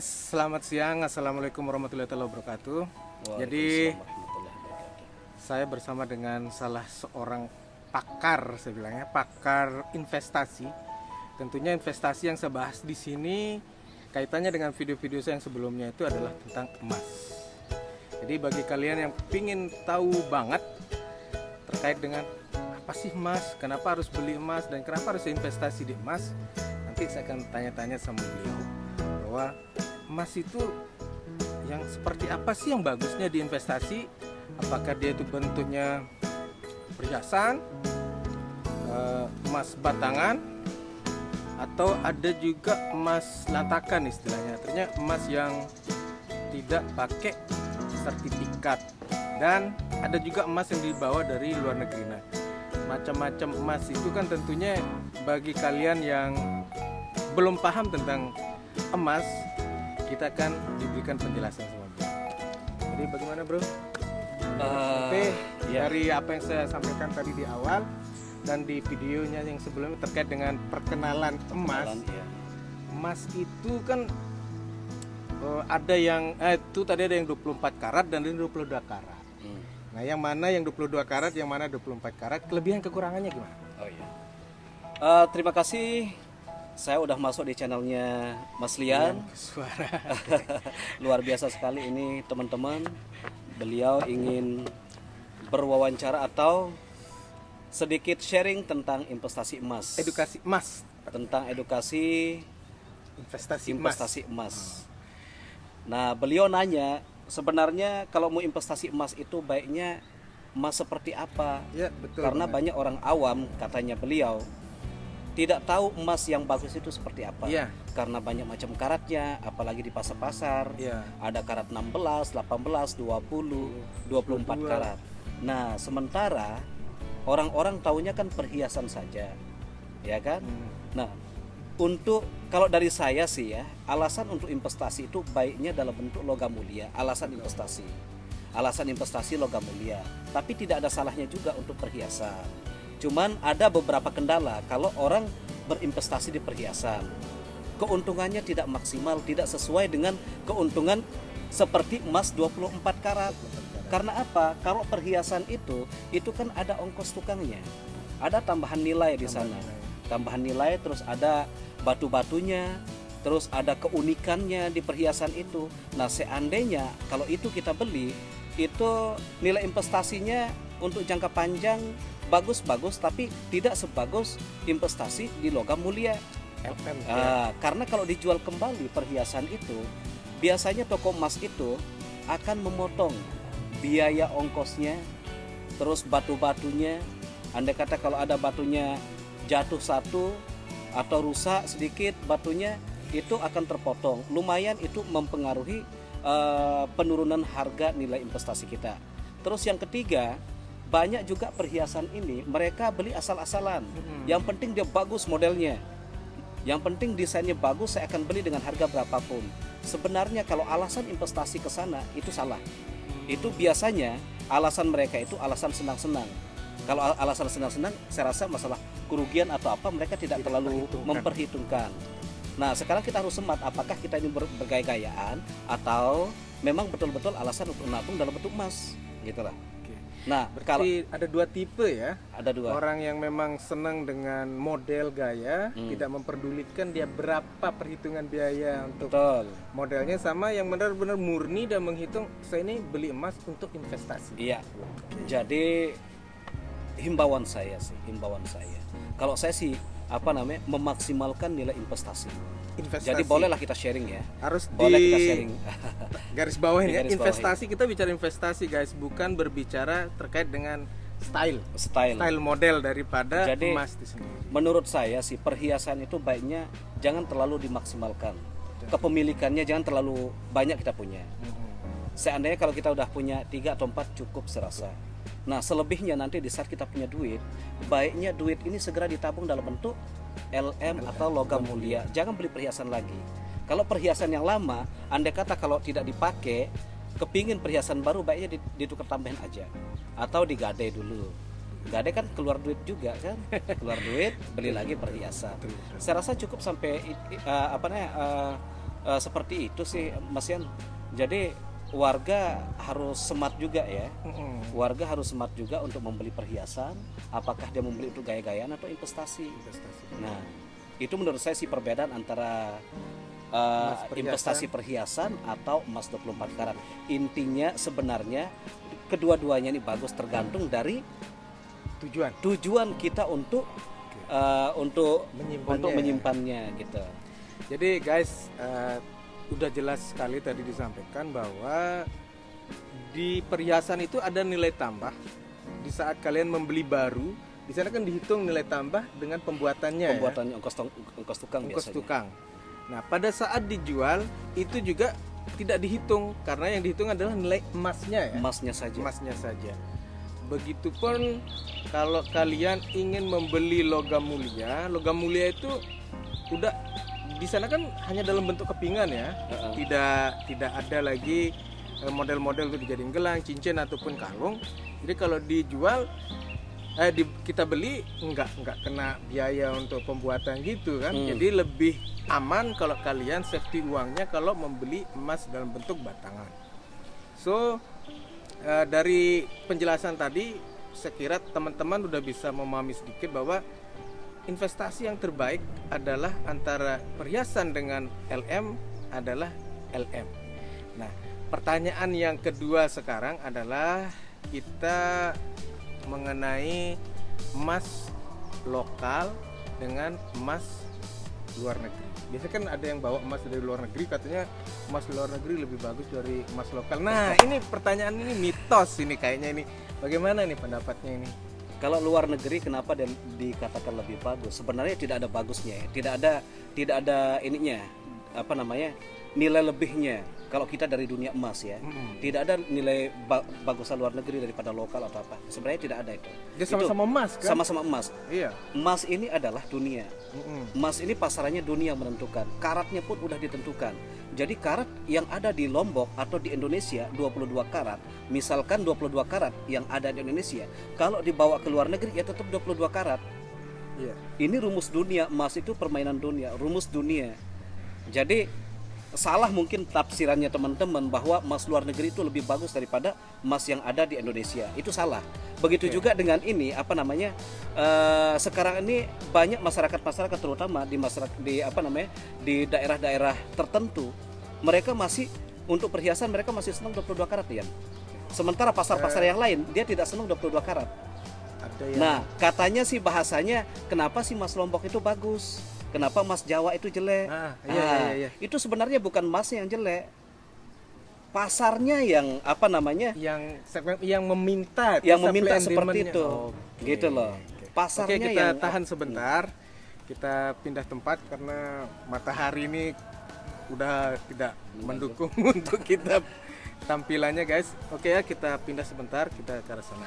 Selamat siang, Assalamualaikum warahmatullahi wabarakatuh. Jadi saya bersama dengan salah seorang pakar, saya bilangnya pakar investasi. Tentunya investasi yang saya bahas di sini kaitannya dengan video-video saya yang sebelumnya itu adalah tentang emas. Jadi bagi kalian yang ingin tahu banget terkait dengan apa sih emas, kenapa harus beli emas dan kenapa harus investasi di emas, nanti saya akan tanya-tanya sama beliau bahwa emas itu yang seperti apa sih yang bagusnya diinvestasi? Apakah dia itu bentuknya perhiasan, emas batangan, atau ada juga emas latakan istilahnya, artinya emas yang tidak pakai sertifikat, dan ada juga emas yang dibawa dari luar negeri. Nah, macam-macam emas itu kan tentunya bagi kalian yang belum paham tentang emas, kita akan diberikan penjelasan sama bro. Jadi bagaimana bro? Dari apa yang saya sampaikan tadi di awal dan di videonya yang sebelumnya terkait dengan perkenalan emas. Emas itu kan ada yang itu tadi ada yang 24 karat dan 22 karat. Nah, yang mana yang 22 karat, yang mana 24 karat, kelebihan kekurangannya gimana? Terima kasih. Saya udah masuk di channelnya Mas Lian. Suara. Luar biasa sekali ini teman-teman. Beliau ingin berwawancara atau sedikit sharing tentang investasi emas. Edukasi emas. Tentang edukasi investasi emas. Nah, beliau nanya, sebenarnya kalau mau investasi emas itu baiknya emas seperti apa? Ya, betul. Karena banyak orang awam, katanya beliau, tidak tahu emas yang bagus itu seperti apa. Iya. Karena banyak macam karatnya, apalagi di pasar-pasar. Iya. Ada karat 16, 18, 20, 24 karat. Nah, sementara orang-orang taunya kan perhiasan saja. Ya kan? Nah, untuk kalau dari saya sih ya, alasan untuk investasi itu baiknya dalam bentuk logam mulia. Alasan investasi logam mulia. Tapi tidak ada salahnya juga untuk perhiasan. Cuman ada beberapa kendala kalau orang berinvestasi di perhiasan. Keuntungannya tidak maksimal, tidak sesuai dengan keuntungan seperti emas 24 karat. Karena apa? Kalau perhiasan itu kan ada ongkos tukangnya. Ada tambahan nilai di sana. Tambahan nilai, terus ada batu-batunya, terus ada keunikannya di perhiasan itu. Nah, seandainya kalau itu kita beli, itu nilai investasinya untuk jangka panjang bagus-bagus, tapi tidak sebagus investasi di logam mulia. Karena kalau dijual kembali perhiasan itu, biasanya toko emas itu akan memotong biaya ongkosnya, terus batu-batunya. Andai kata kalau ada batunya jatuh satu atau rusak sedikit batunya, itu akan terpotong. Lumayan itu mempengaruhi penurunan harga nilai investasi kita. Terus yang ketiga, banyak juga perhiasan ini mereka beli asal-asalan. Yang penting dia bagus modelnya, yang penting desainnya bagus, saya akan beli dengan harga berapapun. Sebenarnya kalau alasan investasi ke sana itu salah. Itu biasanya alasan mereka itu alasan senang-senang. Kalau alasan senang-senang, saya rasa masalah kerugian atau apa mereka tidak terlalu memperhitungkan. Nah, sekarang kita harus semat apakah kita ini bergaya-gayaan atau memang betul-betul alasan untuk nabung dalam bentuk emas, gitulah. Nah, berarti ada dua tipe ya. Ada dua. Orang yang memang senang dengan model gaya, tidak memperdulikan dia berapa perhitungan biaya untuk modelnya, sama yang benar-benar murni dan menghitung saya ini beli emas untuk investasi. Iya. Jadi himbauan saya, kalau saya sih memaksimalkan nilai investasi. Jadi bolehlah kita sharing ya. Harus kita sharing. Garis bawahin ya. Investasi, kita bicara investasi guys, bukan berbicara terkait dengan style model daripada jadi, emas itu sendiri. Menurut saya sih perhiasan itu baiknya jangan terlalu dimaksimalkan. Kepemilikannya jangan terlalu banyak kita punya. Seandainya kalau kita udah punya 3 atau 4 cukup serasa. Nah, selebihnya nanti di saat kita punya duit, baiknya duit ini segera ditabung dalam bentuk LM atau logam mulia. Jangan beli perhiasan lagi. Kalau perhiasan yang lama, andai kata kalau tidak dipakai, kepingin perhiasan baru, baiknya ditukar tambahin aja atau digadai dulu. Gade kan keluar duit juga kan, keluar duit beli lagi perhiasan. Saya rasa cukup sampai seperti itu sih Mas Yan. Jadi warga harus smart juga ya. Warga harus smart juga untuk membeli perhiasan. Apakah dia membeli untuk gaya-gayaan atau investasi? Nah, itu menurut saya sih perbedaan antara investasi perhiasan atau emas 24 karat. Intinya sebenarnya kedua-duanya ini bagus, tergantung dari tujuan kita untuk menyimpannya gitu. Jadi guys, udah jelas sekali tadi disampaikan bahwa di perhiasan itu ada nilai tambah. Di saat kalian membeli baru, di sana kan dihitung nilai tambah dengan pembuatannya, ongkos tukang biasanya. Nah, pada saat dijual itu juga tidak dihitung karena yang dihitung adalah nilai emasnya ya. Emasnya saja. Begitupun kalau kalian ingin membeli logam mulia itu udah di sana kan hanya dalam bentuk kepingan ya. Tidak ada lagi model-model untuk dijadiin gelang, cincin ataupun kalung. Jadi kalau dijual kita beli nggak kena biaya untuk pembuatan gitu kan. Jadi lebih aman kalau kalian safety uangnya kalau membeli emas dalam bentuk batangan. So dari penjelasan tadi saya kira teman-teman udah bisa memahami sedikit bahwa investasi yang terbaik adalah antara perhiasan dengan LM adalah LM. Nah, pertanyaan yang kedua sekarang adalah kita mengenai emas lokal dengan emas luar negeri. Biasanya kan ada yang bawa emas dari luar negeri, katanya emas luar negeri lebih bagus dari emas lokal. Nah, ini pertanyaan ini mitos ini kayaknya ini. Bagaimana nih pendapatnya ini? Kalau luar negeri kenapa dikatakan lebih bagus? Sebenarnya tidak ada bagusnya ya. Tidak ada ininya, nilai lebihnya. Kalau kita dari dunia emas ya, tidak ada nilai bagusan luar negeri daripada lokal atau apa. Sebenarnya tidak ada itu. Dia sama-sama emas kan? Sama-sama emas. Iya. Emas ini adalah dunia. Emas ini pasarannya dunia menentukan. Karatnya pun udah ditentukan. Jadi karat yang ada di Lombok atau di Indonesia 22 karat, misalkan 22 karat yang ada di Indonesia, kalau dibawa ke luar negeri ya tetap 22 karat. Iya. Ini rumus dunia, emas itu permainan dunia, rumus dunia. Jadi salah mungkin tafsirannya teman-teman bahwa emas luar negeri itu lebih bagus daripada emas yang ada di Indonesia. Itu salah. Begitu juga dengan ini sekarang ini banyak masyarakat terutama di daerah-daerah tertentu, mereka masih untuk perhiasan mereka masih senang 22 karat ya. Sementara pasar-pasar yang lain dia tidak senang 22 karat. Nah, katanya sih bahasanya kenapa sih emas Lombok itu bagus? Kenapa emas Jawa itu jelek? Iya. Itu sebenarnya bukan emasnya yang jelek. Pasarnya yang yang meminta seperti itu. Gitu loh. Pasarnya kita tahan sebentar. Kita pindah tempat karena matahari ini udah tidak mendukung untuk kita tampilannya guys. Oke ya, kita pindah sebentar, kita ke arah sana.